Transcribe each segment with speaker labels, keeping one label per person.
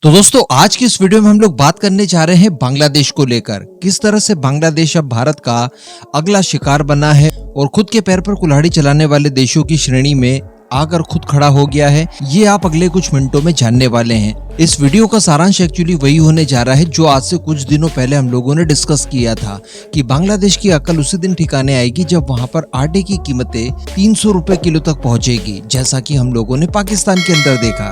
Speaker 1: तो दोस्तों आज की इस वीडियो में हम लोग बात करने जा रहे हैं बांग्लादेश को लेकर। किस तरह से बांग्लादेश अब भारत का अगला शिकार बना है और खुद के पैर पर कुल्हाड़ी चलाने वाले देशों की श्रेणी में आकर खुद खड़ा हो गया है, ये आप अगले कुछ मिनटों में जानने वाले हैं। इस वीडियो का सारांश एक्चुअली वही होने जा रहा है जो आज से कुछ दिनों पहले हम लोगों ने डिस्कस किया था कि बांग्लादेश की अकल उसी दिन ठिकाने आएगी जब वहां पर आटे की कीमतें 300 रुपए किलो तक पहुंचेगी, जैसा कि हम लोगों ने पाकिस्तान के अंदर देखा।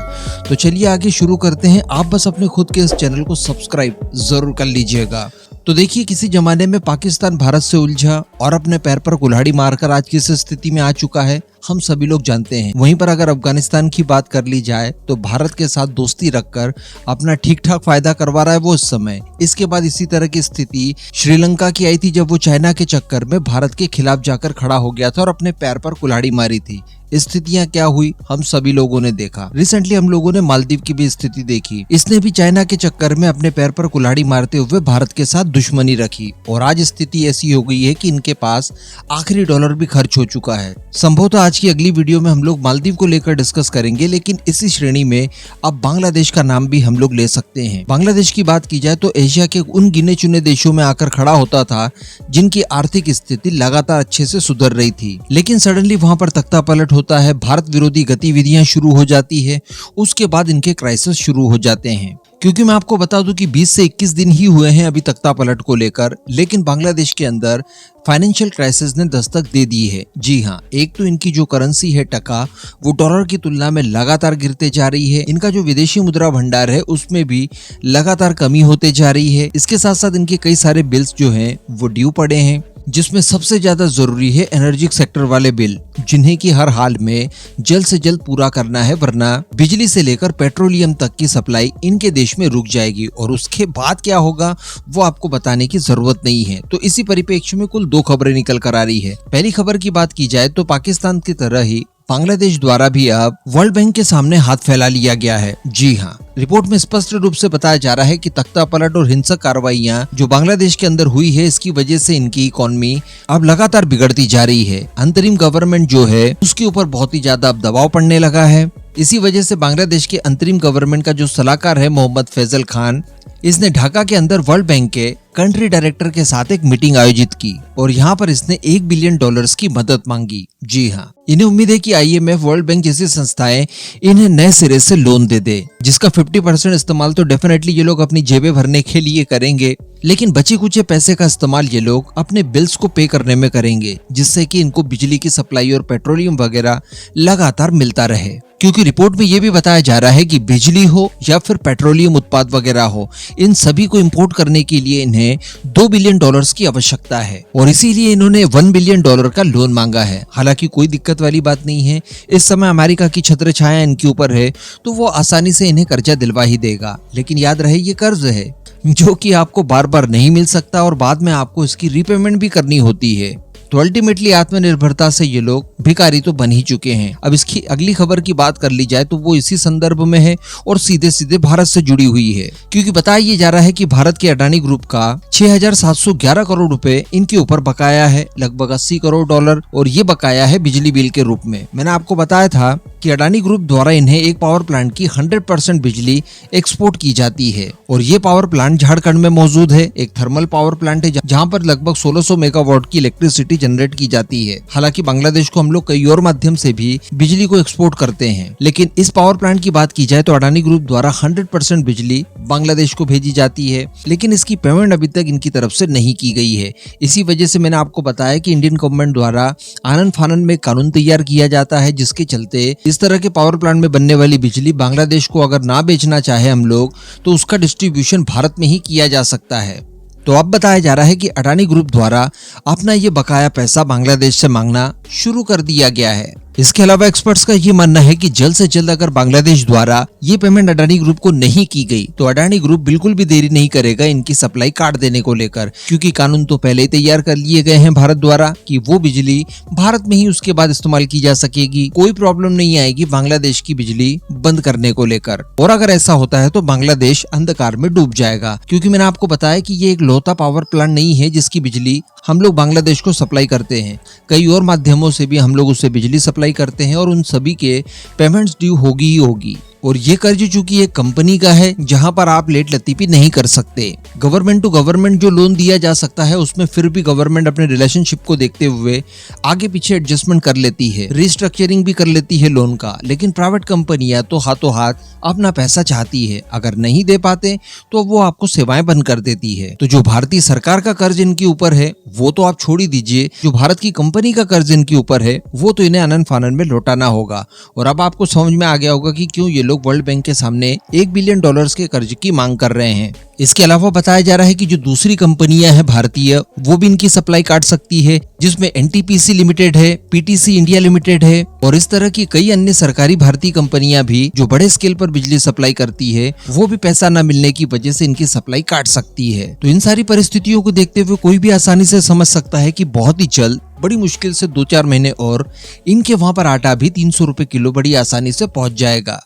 Speaker 1: तो चलिए आगे शुरू करते हैं। आप बस अपने खुद के इस चैनल को सब्सक्राइब जरूर कर लीजिएगा। तो देखिए, किसी जमाने में पाकिस्तान भारत से उलझा और अपने पैर पर कुल्हाड़ी मारकर आज किस स्थिति में आ चुका है हम सभी लोग जानते हैं। वहीं पर अगर अफगानिस्तान की बात कर ली जाए तो भारत के साथ दोस्ती रखकर अपना ठीक ठाक फायदा करवा रहा है वो इस समय। इसके बाद इसी तरह की स्थिति श्रीलंका की आई थी जब वो चाइना के चक्कर में भारत के खिलाफ जाकर खड़ा हो गया था और अपने पैर पर कुल्हाड़ी मारी थी। स्थितियां क्या हुई हम सभी लोगों ने देखा। रिसेंटली हम लोगों ने मालदीव की भी स्थिति देखी। इसने भी चाइना के चक्कर में अपने पैर पर कुल्हाड़ी मारते हुए भारत के साथ दुश्मनी रखी और आज स्थिति ऐसी हो गई है कि इनके पास आखिरी डॉलर भी खर्च हो चुका है। संभवतः आज की अगली वीडियो में हम लोग मालदीव को लेकर डिस्कस करेंगे, लेकिन इसी श्रेणी में अब बांग्लादेश का नाम भी हम लोग ले सकते हैं। बांग्लादेश की बात की जाए तो एशिया के उन गिने चुने देशों में आकर खड़ा होता था जिनकी आर्थिक स्थिति लगातार अच्छे से सुधर रही थी, लेकिन सडनली वहां पर तख्ता पलट होता है, भारत विरोधी गतिविधियां शुरू हो जाती है। उसके बाद इनके क्राइसिस शुरू हो जाते हैं। क्योंकि मैं आपको बता दूं कि 20 से 21 दिन ही हुए हैं अभी तख्ता पलट को लेकर, लेकिन बांग्लादेश के अंदर फाइनेंशियल क्राइसिस ने दस्तक दे दी है। जी हाँ, एक तो इनकी जो करेंसी है टका, वो डॉलर की तुलना में लगातार गिरते जा रही है। इनका जो विदेशी मुद्रा भंडार है उसमें भी लगातार कमी होते जा रही है। इसके साथ साथ इनके कई सारे बिल्स जो हैं वो ड्यू पड़े हैं, जिसमें सबसे ज्यादा जरूरी है एनर्जी सेक्टर वाले बिल, जिन्हें की हर हाल में जल्द से जल्द पूरा करना है, वरना बिजली से लेकर पेट्रोलियम तक की सप्लाई इनके देश में रुक जाएगी और उसके बाद क्या होगा वो आपको बताने की जरूरत नहीं है। तो इसी परिप्रेक्ष्य में कुल 2 खबरें निकल कर आ रही है। पहली खबर की बात की जाए तो पाकिस्तान की तरह ही बांग्लादेश द्वारा भी अब वर्ल्ड बैंक के सामने हाथ फैला लिया गया है। जी हाँ, रिपोर्ट में स्पष्ट रूप से बताया जा रहा है कि तख्ता पलट और हिंसक कार्रवाइयां जो बांग्लादेश के अंदर हुई है, इसकी वजह से इनकी इकोनॉमी अब लगातार बिगड़ती जा रही है। अंतरिम गवर्नमेंट जो है उसके ऊपर बहुत ही ज्यादा अब दबाव पड़ने लगा है। इसी वजह से बांग्लादेश के अंतरिम गवर्नमेंट का जो सलाहकार है मोहम्मद फैजल खान, इसने ढाका के अंदर वर्ल्ड बैंक के कंट्री डायरेक्टर के साथ एक मीटिंग आयोजित की और यहाँ पर इसने $1 बिलियन की मदद मांगी। जी हाँ, इन्हें उम्मीद है कि IMF, वर्ल्ड बैंक जैसी संस्थाएं इन्हें नए सिरे से लोन दे दे, जिसका 50% इस्तेमाल तो डेफिनेटली ये लोग अपनी जेबें भरने के लिए करेंगे, लेकिन बचे कुचे पैसे का इस्तेमाल ये लोग अपने बिल्स को पे करने में करेंगे, जिससे कि इनको बिजली की सप्लाई और पेट्रोलियम वगैरह लगातार मिलता रहे। क्योंकि रिपोर्ट में ये भी बताया जा रहा है कि बिजली हो या फिर पेट्रोलियम उत्पाद वगैरह हो, इन सभी को इंपोर्ट करने के लिए इन्हें $2 बिलियन की आवश्यकता है और इसीलिए इन्होंने $1 बिलियन का लोन मांगा है। हालांकि कोई दिक्कत वाली बात नहीं है, इस समय अमेरिका की छत्र छाया इनके ऊपर है तो वो आसानी से इन्हें कर्जा दिलवा ही देगा। लेकिन याद रहे ये कर्ज है जो कि आपको बार बार नहीं मिल सकता और बाद में आपको इसकी रीपेमेंट भी करनी होती है। तो अल्टीमेटली आत्मनिर्भरता से ये लोग भिखारी तो बन ही चुके हैं। अब इसकी अगली खबर की बात कर ली जाए तो वो इसी संदर्भ में है और सीधे सीधे भारत से जुड़ी हुई है, क्योंकि बताया ये जा रहा है कि भारत के अडानी ग्रुप का 6,711 करोड़ रुपए इनके ऊपर बकाया है, लगभग $80 करोड़, और ये बकाया है बिजली बिल के रूप में। मैंने आपको बताया था कि अडानी ग्रुप द्वारा इन्हें एक पावर प्लांट की 100% बिजली एक्सपोर्ट की जाती है और ये पावर प्लांट झारखंड में मौजूद है। एक थर्मल पावर प्लांट है जहाँ पर लगभग 1600 मेगावाट की इलेक्ट्रिसिटी जनरेट की जाती है। हालांकि बांग्लादेश को हम लोग कई और माध्यम से भी बिजली को एक्सपोर्ट करते हैं, लेकिन इस पावर प्लांट की बात की जाए तो अडानी ग्रुप द्वारा 100% बिजली बांग्लादेश को भेजी जाती है, लेकिन इसकी पेमेंट अभी तक इनकी तरफ से नहीं की गई है। इसी वजह से मैंने आपको बताया कि इंडियन गवर्नमेंट द्वारा आनन फानन में कानून तैयार किया जाता है, जिसके चलते इस तरह के पावर प्लांट में बनने वाली बिजली बांग्लादेश को अगर ना बेचना चाहे हम लोग तो उसका डिस्ट्रीब्यूशन भारत में ही किया जा सकता है। तो अब बताया जा रहा है कि अडानी ग्रुप द्वारा अपना ये बकाया पैसा बांग्लादेश से मांगना शुरू कर दिया गया है। इसके अलावा एक्सपर्ट्स का ये मानना है कि जल्द से जल्द अगर बांग्लादेश द्वारा ये पेमेंट अडानी ग्रुप को नहीं की गई तो अडानी ग्रुप बिल्कुल भी देरी नहीं करेगा इनकी सप्लाई काट देने को लेकर, क्योंकि कानून तो पहले ही तैयार कर लिए गए हैं भारत द्वारा कि वो बिजली भारत में ही उसके बाद इस्तेमाल की जा सकेगी। कोई प्रॉब्लम नहीं आएगी बांग्लादेश की बिजली बंद करने को लेकर, और अगर ऐसा होता है तो बांग्लादेश अंधकार में डूब जाएगा। क्योंकि मैंने आपको बताया कि ये एक लौता पावर प्लांट नहीं है जिसकी बिजली हम लोग बांग्लादेश को सप्लाई करते हैं, कई और माध्यमों से भी हम लोग उससे बिजली सप्लाई करते हैं और उन सभी के पेमेंट्स ड्यू होगी ही होगी। और ये कर्ज चूंकि एक कंपनी का है जहां पर आप लेट लतीफी नहीं कर सकते। गवर्नमेंट टू गवर्नमेंट जो लोन दिया जा सकता है उसमें फिर भी गवर्नमेंट अपने रिलेशनशिप को देखते हुए आगे पीछे एडजस्टमेंट कर लेती है, रिस्ट्रक्चरिंग भी कर लेती है लोन का। लेकिन प्राइवेट कंपनियां तो हाथों हाथ अपना पैसा चाहती है, अगर नहीं दे पाते तो वो आपको सेवाएं बंद कर देती है। तो जो भारतीय सरकार का कर्ज इनके ऊपर है वो तो आप छोड़ ही दीजिए, जो भारत की कंपनी का कर्ज इनके ऊपर है वो तो इन्हें अनंत फानन में लौटाना होगा। और अब आपको समझ में आ गया होगा कि क्यों ये लोग वर्ल्ड बैंक के सामने $1 बिलियन के कर्ज की मांग कर रहे हैं। इसके अलावा बताया जा रहा है कि जो दूसरी कंपनियां हैं भारतीय, वो भी इनकी सप्लाई काट सकती है, जिसमें एनटीपीसी लिमिटेड है, पीटीसी इंडिया लिमिटेड है और इस तरह की कई अन्य सरकारी भारतीय कंपनियां भी जो बड़े स्केल पर बिजली सप्लाई करती है, वो भी पैसा न मिलने की वजह से इनकी सप्लाई काट सकती है। तो इन सारी परिस्थितियों को देखते हुए कोई भी आसानी से समझ सकता है कि बहुत ही जल्द, बड़ी मुश्किल से 2-4 महीने और इनके वहां पर आटा भी 300 रुपए किलो बड़ी आसानी से पहुंच जाएगा।